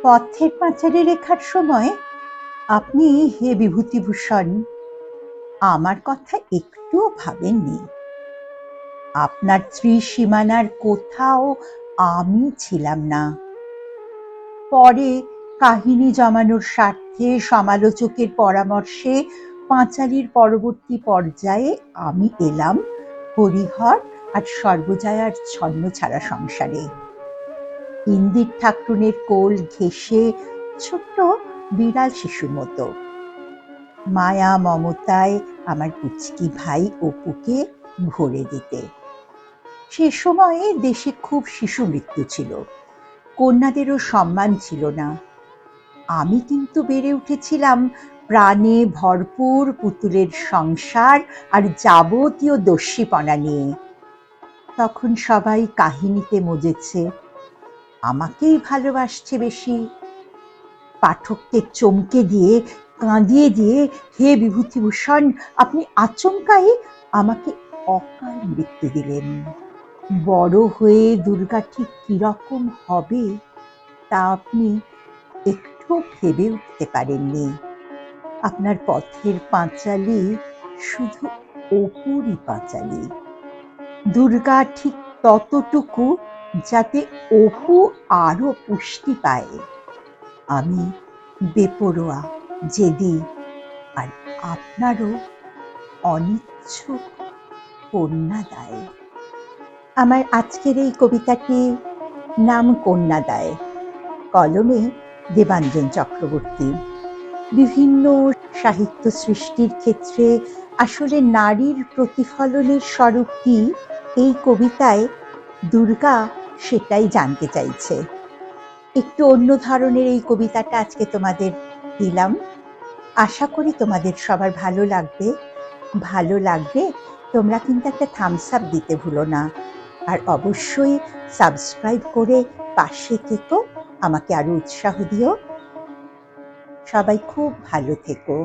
পথের পাঁচালী লেখার সময় আপনি, হে বিভূতিভূষণ, আমার কথা একটুও ভাবেননি। আপনার ত্রিসীমানার কোথাও আমি ছিলাম না। পরে কাহিনী জমানোর স্বার্থে সমালোচকের পরামর্শে পাঁচালীর পরবর্তী পর্যায়ে আমি এলাম হরিহর আর সর্বজয়ার ছন্নছাড়া সংসারে। ইন্দির ঠাকরুনের কোল ঘেঁষে ছোট্ট বিড়াল শিশুর মতো মায়া মমতায় আমার কুচকি ভাই অপুকে ভরে দিতে। সে সময়ে দেশে খুব শিশু মৃত্যু ছিল, কন্যাদেরও সম্মান ছিল না। আমি কিন্তু বেড়ে উঠেছিলাম প্রাণে ভরপুর পুতুলের সংসার আর যাবতীয় দস্যিপনা নিয়ে। তখন সবাই কাহিনীতে মজেছে, আমাকেই ভালোবাসছে বেশি। পাঠককে চমকে দিয়ে, কাঁদিয়ে দিয়ে, হে বিভূতিভূষণ, আপনি আচমকাই আমাকে অকাল মৃত্যু দিলেন। বড় হয়ে দুর্গা ঠিক কিরকম হবে তা আপনি একটু ভেবে উঠতে পারেননি। আপনার পথের পাঁচালী শুধু অপুরই পাঁচালী। দুর্গা ঠিক ততটুকু যাতে অপু আরো পুষ্টি পায়। আমি বেপরোয়া, জেদি, আর আপনারও অনিচ্ছুক কন্যাদায়। আমার আজকের এই কবিতাটি নাম কন্যাদায়, কলমে দেবাঞ্জন চক্রবর্তী। বিভিন্ন সাহিত্য সৃষ্টির ক্ষেত্রে আসলে নারীর প্রতিফলনের স্বরূপ কি এই কবিতায় দুর্গা সেটাই জানতে চাইছে। একটু অন্য ধরনের এই কবিতাটা আজকে তোমাদের দিলাম। আশা করি তোমাদের সবার ভালো লাগবে। ভালো লাগলে তোমরা কিন্তু একটা থামস আপ দিতে ভুলো না, আর অবশ্যই সাবস্ক্রাইব করে পাশে থেকো, আমাকে আরো উৎসাহ দিও। সবাই খুব ভালো থেকো।